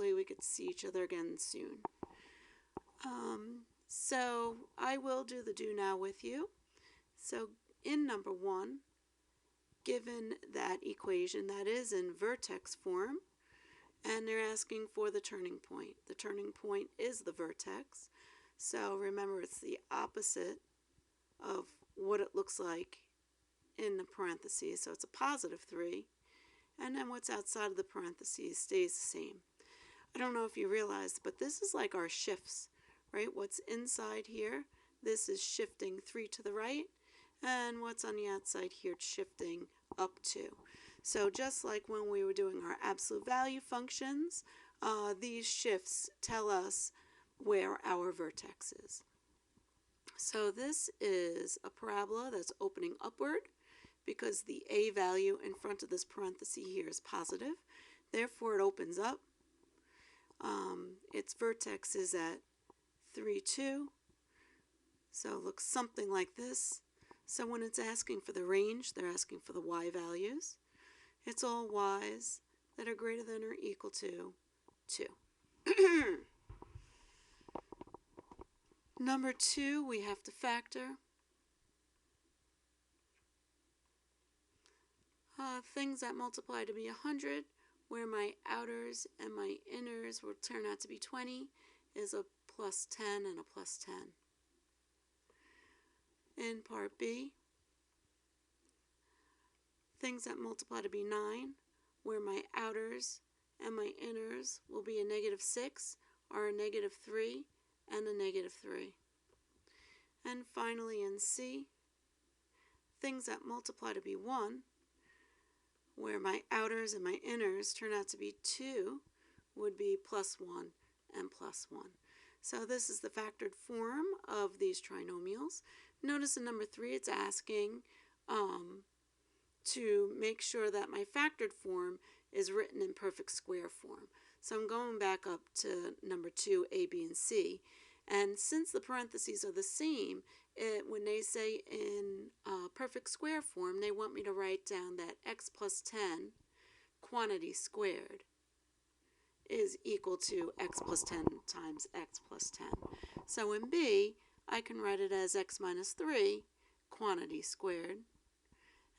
hopefully we could see each other again soon. So I will do the do now with you. So in number 1, given that equation that is in vertex form, and they're asking for the turning point. The turning point is the vertex. So remember, it's the opposite of what it looks like in the parentheses. So it's a positive 3. And then what's outside of the parentheses stays the same. I don't know if you realized, but this is like our shifts, right? What's inside here, this is shifting 3 to the right. And what's on the outside here, it's shifting up 2. So just like when we were doing our absolute value functions, these shifts tell us where our vertex is. So this is a parabola that's opening upward because the a value in front of this parenthesis here is positive. Therefore, it opens up. Its vertex is at 3, 2. So it looks something like this. So when it's asking for the range, they're asking for the y values. It's all y's that are greater than or equal to 2. Number 2, we have to factor. Things that multiply to be 100, where my outers and my inners will turn out to be 20, is a plus 10 and a plus 10. In part B, things that multiply to be 9, where my outers and my inners will be a negative 6, are a negative 3, and a negative 3. And finally in C, things that multiply to be 1, where my outers and my inners turn out to be 2, would be plus 1 and plus 1. So this is the factored form of these trinomials. Notice in number 3 it's asking to make sure that my factored form is written in perfect square form. So I'm going back up to number 2, A, B, and C. And since the parentheses are the same, when they say in perfect square form, they want me to write down that x plus 10 quantity squared is equal to x plus 10 times x plus 10. So in B, I can write it as x minus 3 quantity squared.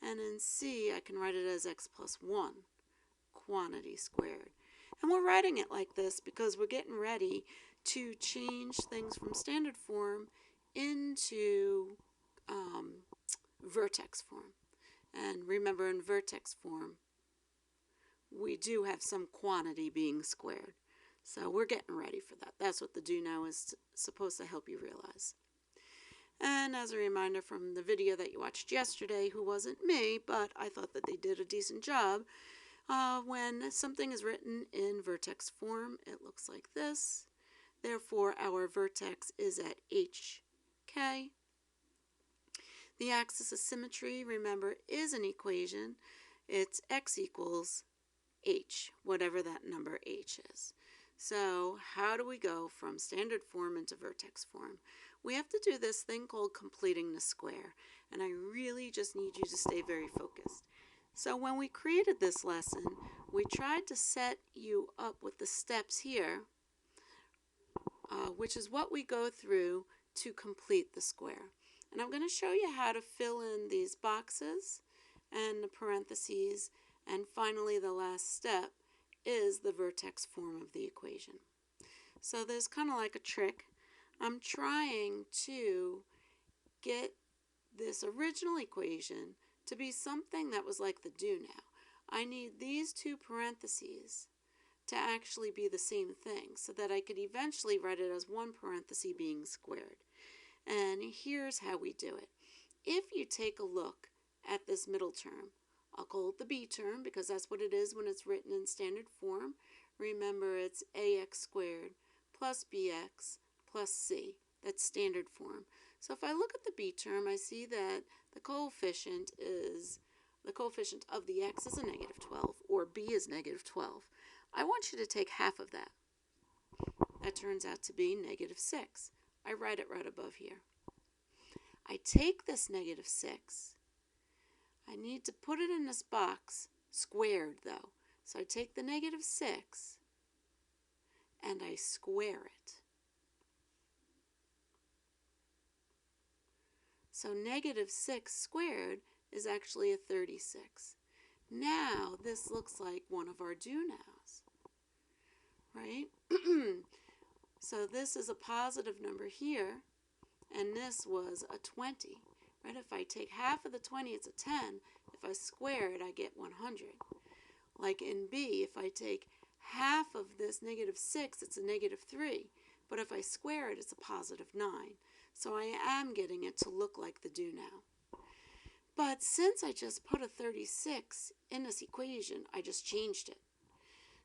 And in C, I can write it as x plus 1 quantity squared. And we're writing it like this because we're getting ready to change things from standard form into vertex form. And remember, in vertex form, we do have some quantity being squared. So we're getting ready for that. That's what the do now is supposed to help you realize. And as a reminder from the video that you watched yesterday, who wasn't me, but I thought that they did a decent job, when something is written in vertex form, it looks like this. Therefore, our vertex is at HK. The axis of symmetry, remember, is an equation. It's x equals h, whatever that number h is. So how do we go from standard form into vertex form? We have to do this thing called completing the square, and I really just need you to stay very focused. So when we created this lesson, we tried to set you up with the steps here, which is what we go through to complete the square. And I'm going to show you how to fill in these boxes and the parentheses, and finally the last step is the vertex form of the equation. So there's kind of like a trick. I'm trying to get this original equation to be something that was like the do now. I need these two parentheses to actually be the same thing so that I could eventually write it as one parenthesis being squared. And here's how we do it. If you take a look at this middle term, I'll call it the B term because that's what it is when it's written in standard form. Remember, it's ax squared plus bx plus c. That's standard form. So if I look at the B term, I see that the coefficient of the x is a negative 12, or b is negative 12. I want you to take half of that. That turns out to be negative 6. I write it right above here. I take this negative 6. I need to put it in this box, squared though. So I take the negative 6 I square it. So negative 6 squared is actually a 36. Now this looks like one of our do-nows, right? So this is a positive number here, and this was a 20, right? If I take half of the 20, it's a 10. If I square it, I get 100. Like in B, if I take half of this negative 6, it's a negative 3. But if I square it, it's a positive 9. So I am getting it to look like the do-now. But since I just put a 36 in this equation, I just changed it.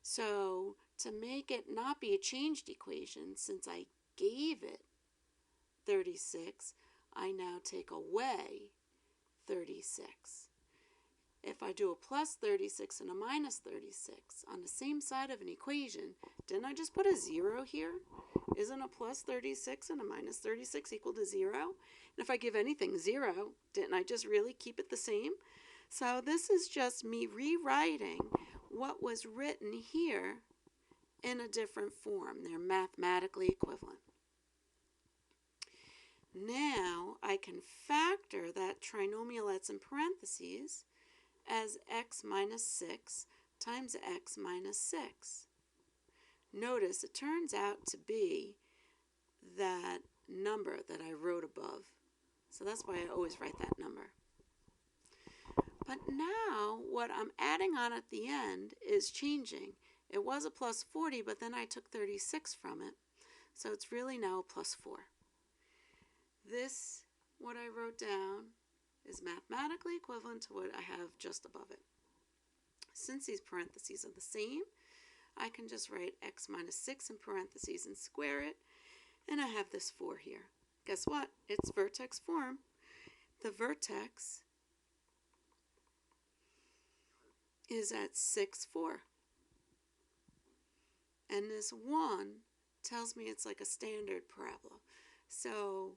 So to make it not be a changed equation, since I gave it 36, I now take away 36. If I do a plus 36 and a minus 36 on the same side of an equation, didn't I just put a 0 here? Isn't a plus 36 and a minus 36 equal to 0? And if I give anything 0, didn't I just really keep it the same? So this is just me rewriting what was written here in a different form. They're mathematically equivalent. Now I can factor that trinomial that's in parentheses as x minus 6 times x minus 6. Notice it turns out to be that number that I wrote above. So that's why I always write that number. But now what I'm adding on at the end is changing. It was a plus 40, but then I took 36 from it. So it's really now a plus 4. This, what I wrote down, is mathematically equivalent to what I have just above it. Since these parentheses are the same, I can just write x minus 6 in parentheses and square it, and I have this 4 here. Guess what? It's vertex form. The vertex is at 6, 4. And this 1 tells me it's like a standard parabola. So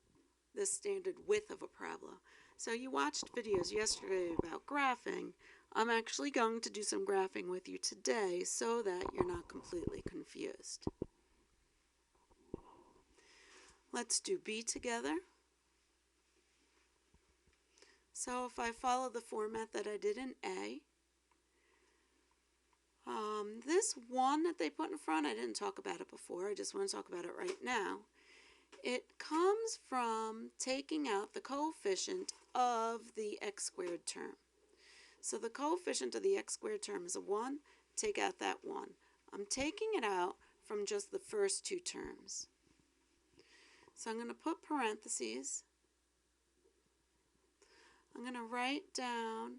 the standard width of a parabola. So you watched videos yesterday about graphing. I'm actually going to do some graphing with you today so that you're not completely confused. Let's do B together. So if I follow the format that I did in A, this 1 that they put in front, I didn't talk about it before. I just want to talk about it right now. It comes from taking out the coefficient of the x squared term. So the coefficient of the x squared term is a 1. Take out that 1. I'm taking it out from just the first 2 terms. So I'm going to put parentheses. I'm going to write down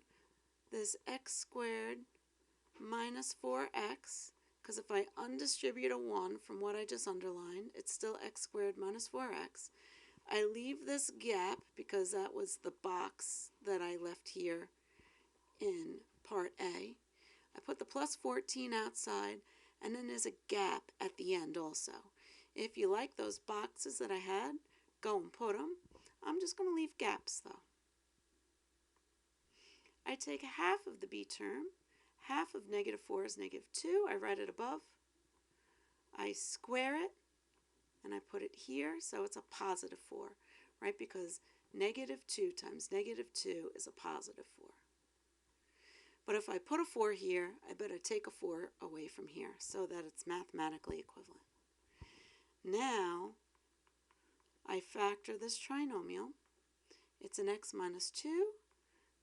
this x squared minus 4x, because if I undistribute a 1 from what I just underlined, it's still x squared minus 4x. I leave this gap because that was the box that I left here in part A. I put the plus 14 outside, and then there's a gap at the end also. If you like those boxes that I had, go and put them. I'm just going to leave gaps though. I take half of the b term. Half of negative 4 is negative 2. I write it above. I square it, and I put it here, so it's a positive 4, right? Because negative 2 times negative 2 is a positive 4. But if I put a 4 here, I better take a 4 away from here so that it's mathematically equivalent. Now, I factor this trinomial. It's an x minus 2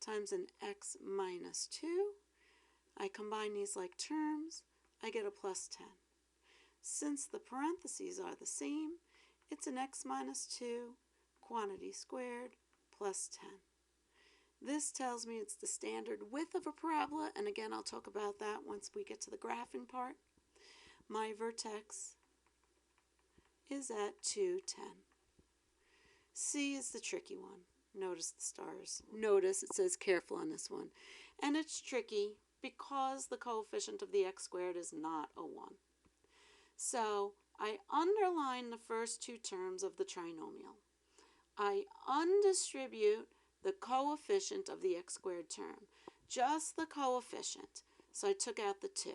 times an x minus 2. I combine these like terms, I get a plus 10. Since the parentheses are the same, it's an x minus 2 quantity squared plus 10. This tells me it's the standard width of a parabola, and again I'll talk about that once we get to the graphing part. My vertex is at 2, 10. C is the tricky one. Notice the stars. Notice it says careful on this one. And it's tricky because the coefficient of the x squared is not a 1. So I underline the first 2 terms of the trinomial. I undistribute the coefficient of the x squared term, just the coefficient. So I took out the 2.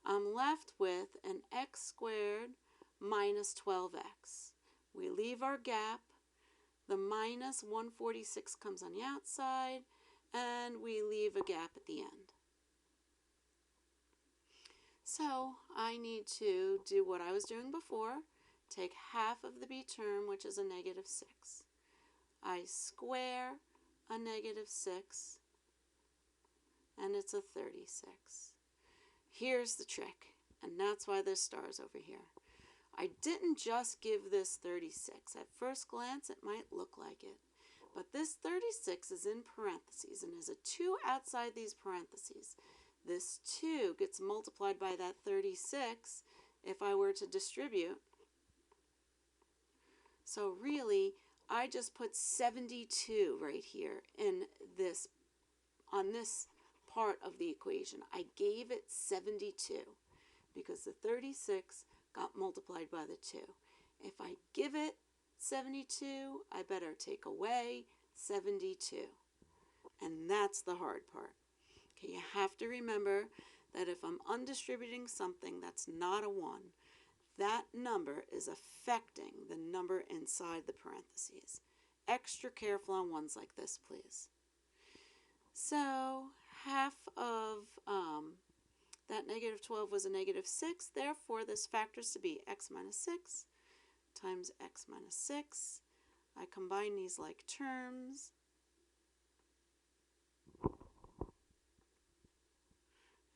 I'm left with an x squared minus 12x. We leave our gap. The minus 146 comes on the outside, and we leave a gap at the end. So I need to do what I was doing before. Take half of the b term, which is a negative 6. I square a negative 6, and it's a 36. Here's the trick, and that's why this star's over here. I didn't just give this 36. At first glance, it might look like it. But this 36 is in parentheses, and there's a 2 outside these parentheses. This 2 gets multiplied by that 36 if I were to distribute. So really, I just put 72 right here in this, on this part of the equation. I gave it 72 because the 36 got multiplied by the 2. If I give it 72, I better take away 72. And that's the hard part. Okay, you have to remember that if I'm undistributing something that's not a 1, that number is affecting the number inside the parentheses. Extra careful on ones like this, please. So half of that negative 12 was a negative 6. Therefore, this factors to be x minus 6 times x minus 6. I combine these like terms.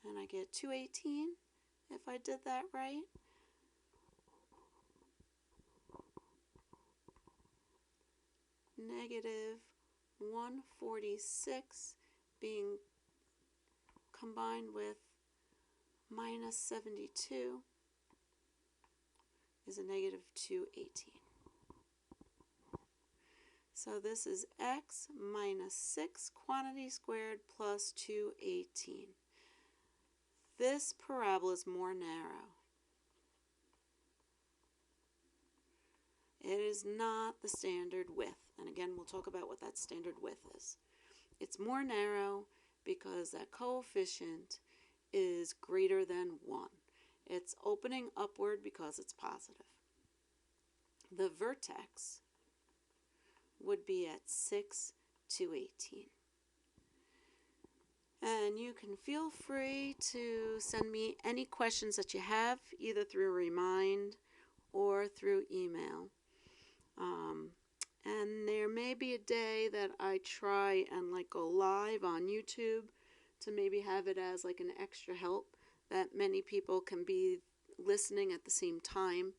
And I get 218 if I did that right. Negative 146 being combined with minus 72 is a negative 218. So this is x minus 6 quantity squared plus 218. This parabola is more narrow. It is not the standard width. And again, we'll talk about what that standard width is. It's more narrow because that coefficient is greater than 1. It's opening upward because it's positive. The vertex would be at 6 to 18. And you can feel free to send me any questions that you have, either through Remind or through email. And there may be a day that I try and like go live on YouTube to maybe have it as like an extra help that many people can be listening at the same time,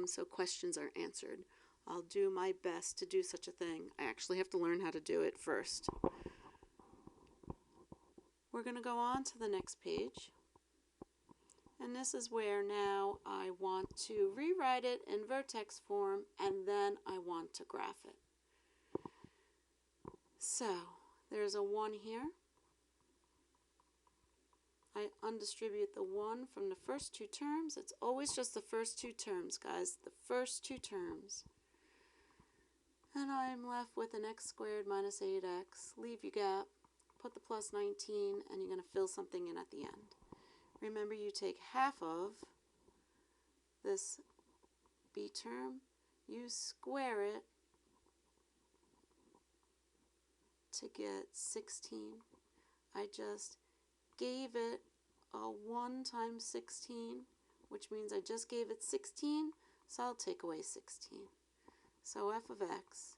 so questions are answered. I'll do my best to do such a thing. I actually have to learn how to do it first. We're going to go on to the next page. And this is where now I want to rewrite it in vertex form, and then I want to graph it. So there's a 1 here. I undistribute the 1 from the first 2 terms. It's always just the first 2 terms, guys. The first 2 terms. And I'm left with an x squared minus 8x. Leave your gap. Put the plus 19, and you're going to fill something in at the end. Remember, you take half of this b term, you square it to get 16. I just gave it a 1 times 16, which means I just gave it 16, so I'll take away 16. So f of x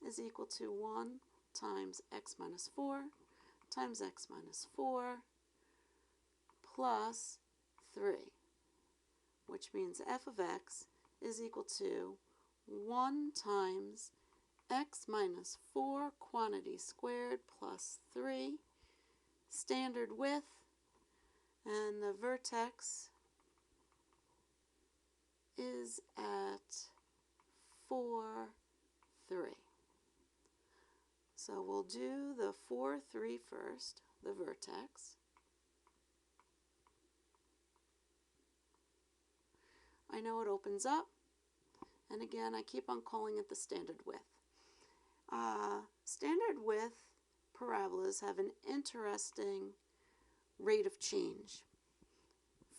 is equal to 1 times x minus 4 times x minus 4 plus 3, which means f of x is equal to 1 times x minus 4 quantity squared plus 3, standard width, and the vertex is at 4, 3. So we'll do the 4, 3 first, the vertex. I know it opens up, and again, I keep on calling it the standard width. Standard width parabolas have an interesting rate of change.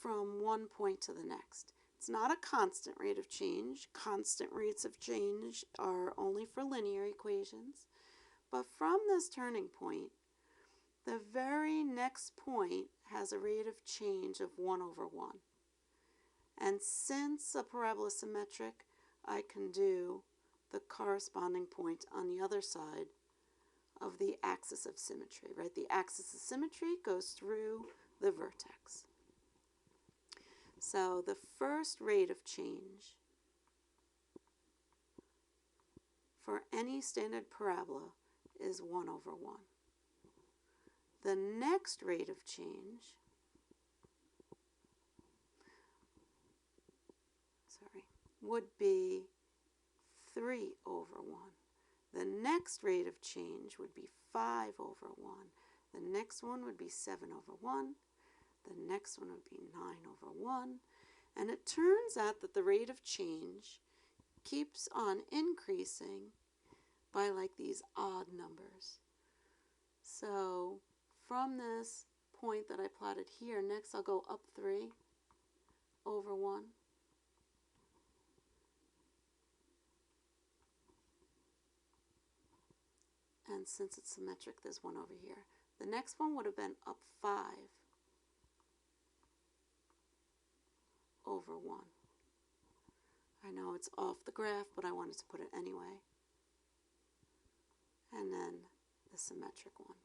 from one point to the next. It's not a constant rate of change. Constant rates of change are only for linear equations. But from this turning point, the very next point has a rate of change of 1 over 1. And since a parabola is symmetric, I can do the corresponding point on the other side of the axis of symmetry, right? The axis of symmetry goes through the vertex. So the first rate of change for any standard parabola is 1 over 1. The next rate of change, would be 3 over 1. The next rate of change would be 5 over 1. The next one would be 7 over 1. The next one would be 9 over 1. And it turns out that the rate of change keeps on increasing by like these odd numbers. So from this point that I plotted here, next I'll go up 3 over 1. And since it's symmetric, there's 1 over here. The next one would have been up 5 over 1. I know it's off the graph, but I wanted to put it anyway. And then the symmetric one.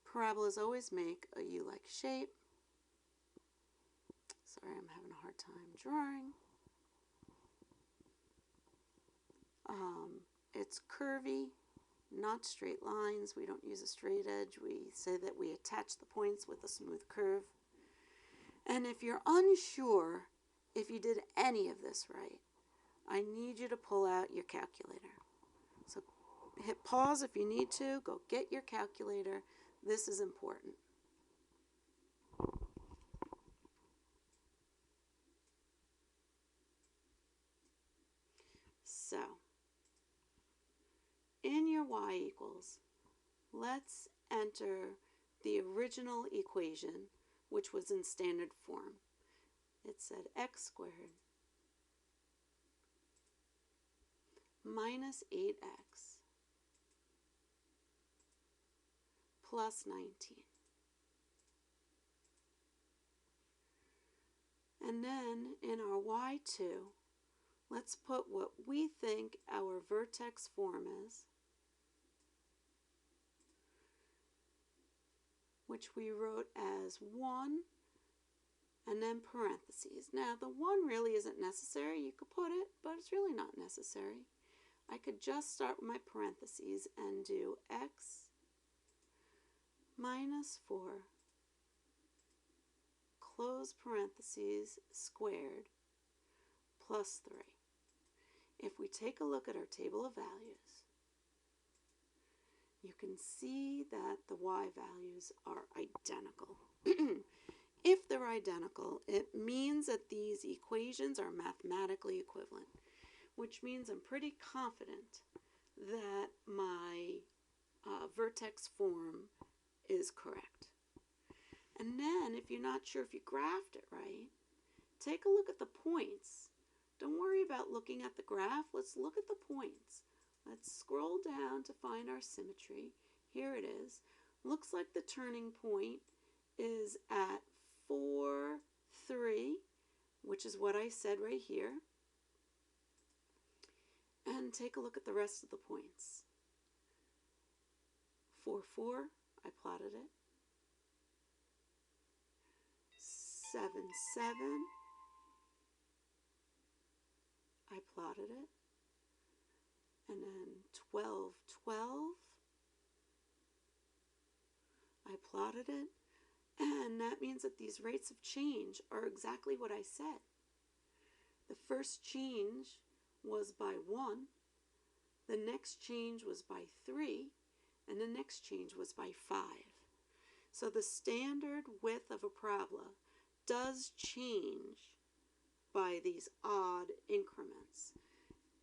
Parabolas always make a U-like shape. Sorry, I'm having a hard time drawing. It's curvy, not straight lines. We don't use a straight edge. We say that we attach the points with a smooth curve. And if you're unsure if you did any of this right, I need you to pull out your calculator. So hit pause if you need to. Go get your calculator. This is important. So, in your y equals, let's enter the original equation, which was in standard form. It said x squared minus 8x plus 19. And then in our y2, let's put what we think our vertex form is, which we wrote as 1 and then parentheses. Now, the 1 really isn't necessary. You could put it, but it's really not necessary. I could just start with my parentheses and do x minus 4, close parentheses, squared, plus 3. If we take a look at our table of values, you can see that the y values are identical. If they're identical, it means that these equations are mathematically equivalent, which means I'm pretty confident that my vertex form is correct. And then, if you're not sure if you graphed it right, take a look at the points. Don't worry about looking at the graph. Let's look at the points. Let's scroll down to find our symmetry. Here it is. Looks like the turning point is at 4, 3, which is what I said right here. And take a look at the rest of the points. 4, 4, I plotted it. 7, 7, I plotted it. And then 12, 12, I plotted it. And that means that these rates of change are exactly what I said. The first change was by 1, the next change was by 3, and the next change was by 5. So the standard width of a parabola does change by these odd increments.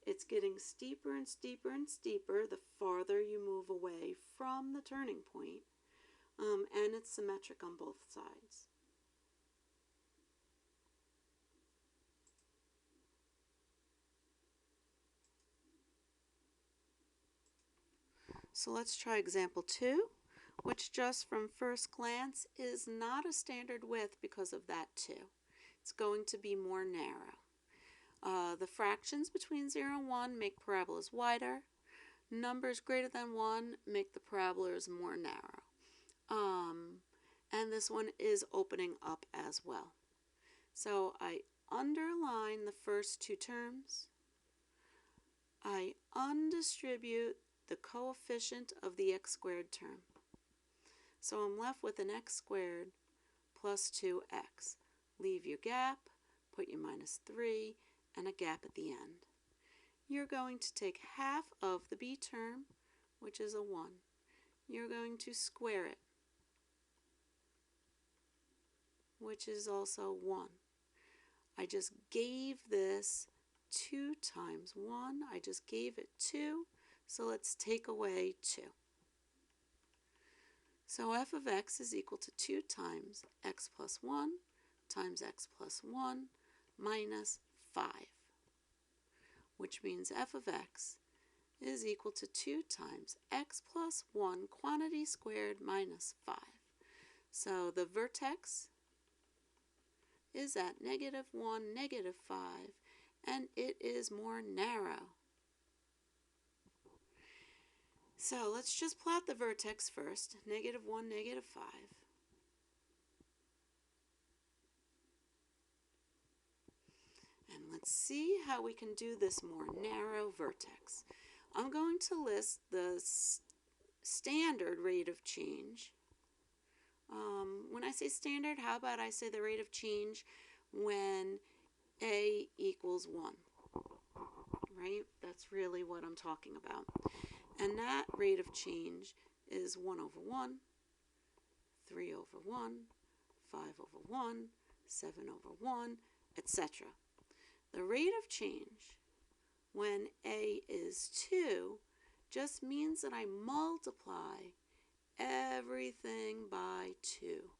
It's getting steeper and steeper and steeper the farther you move away from the turning point, and it's symmetric on both sides. So let's try example 2, which just from first glance is not a standard width because of that 2. It's going to be more narrow. The fractions between 0 and 1 make parabolas wider. Numbers greater than 1 make the parabolas more narrow. And this one is opening up as well. So I underline the first 2 terms. I undistribute the coefficient of the x squared term. So I'm left with an x squared plus 2x. Leave your gap, put your minus 3, and a gap at the end. You're going to take half of the b term, which is a 1. You're going to square it, which is also 1. I just gave this 2 times 1. I just gave it 2, so let's take away 2. So f of x is equal to 2 times x plus 1 times x plus 1 minus 5, which means f of x is equal to 2 times x plus 1 quantity squared minus 5. So the vertex is at -1, -5, and it is more narrow. So let's just plot the vertex first, -1, -5. And let's see how we can do this more narrow vertex. I'm going to list the standard rate of change. When I say standard, how about I say the rate of change when a equals 1, right? That's really what I'm talking about. And that rate of change is 1 over 1, 3 over 1, 5 over 1, 7 over 1, etc. The rate of change when a is 2 just means that I multiply everything by 2.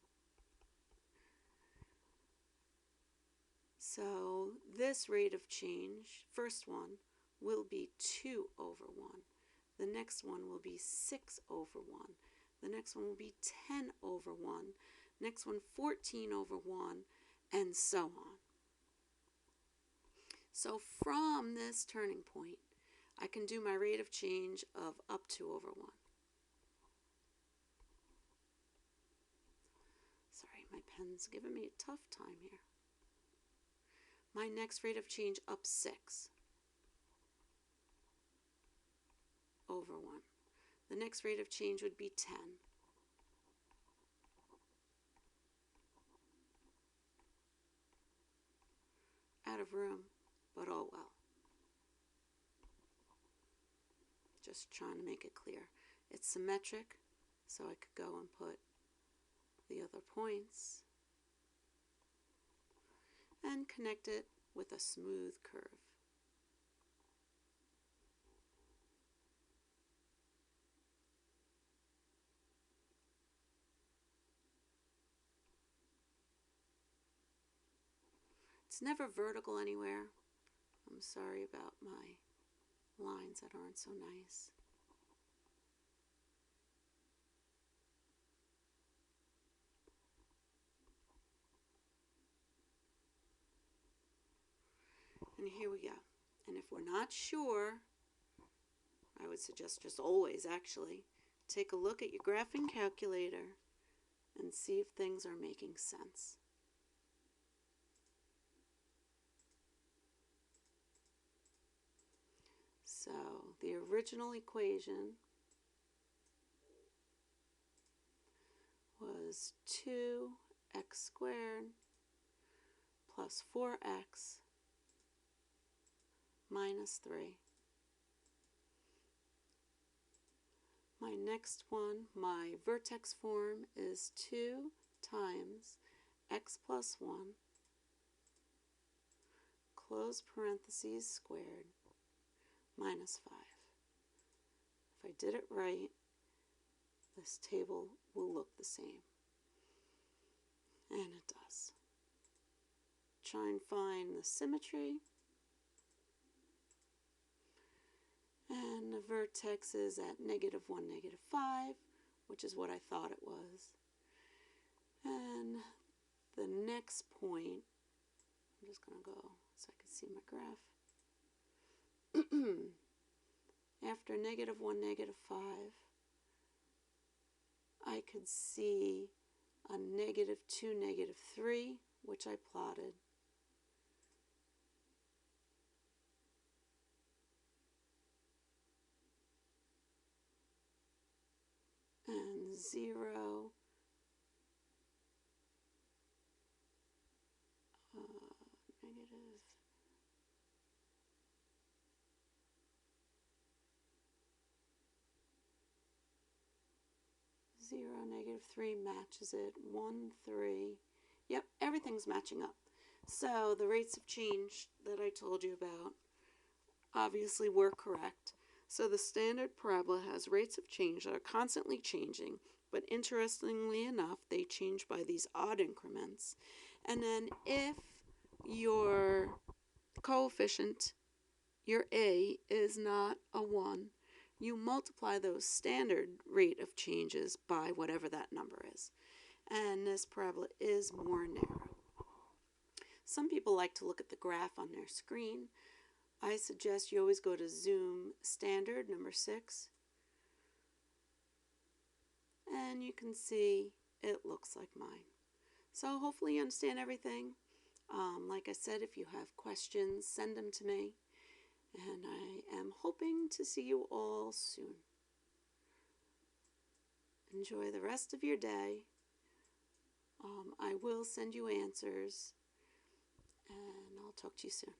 So this rate of change, first one, will be 2 over 1. The next one will be 6 over 1. The next one will be 10 over 1. Next one, 14 over 1, and so on. So from this turning point, I can do my rate of change of up to over 1. Sorry, my pen's giving me a tough time here. My next rate of change up 6 over 1. The next rate of change would be 10. Out of room, but oh well. Just trying to make it clear. It's symmetric, so I could go and put the other points and connect it with a smooth curve. It's never vertical anywhere. I'm sorry about my lines that aren't so nice. And here we go. And if we're not sure, I would suggest just always actually take a look at your graphing calculator and see if things are making sense. So the original equation was 2x squared plus 4x minus 3. My next one, my vertex form, is 2 times x plus 1, close parentheses, squared, minus 5. If I did it right, this table will look the same. And it does. Try and find the symmetry. And the vertex is at -1, -5, which is what I thought it was. And the next point, I'm just going to go so I can see my graph. After -1, -5, I could see a -2, -3, which I plotted. And 0, negative 0, -3 matches it. 1, 3. Yep, everything's matching up. So the rates of change that I told you about obviously were correct. So the standard parabola has rates of change that are constantly changing, but interestingly enough, they change by these odd increments. And then if your coefficient, your a, is not a 1, you multiply those standard rate of changes by whatever that number is. And this parabola is more narrow. Some people like to look at the graph on their screen. I suggest you always go to Zoom Standard, number 6. And you can see it looks like mine. So hopefully you understand everything. Like I said, if you have questions, send them to me. And I am hoping to see you all soon. Enjoy the rest of your day. I will send you answers. And I'll talk to you soon.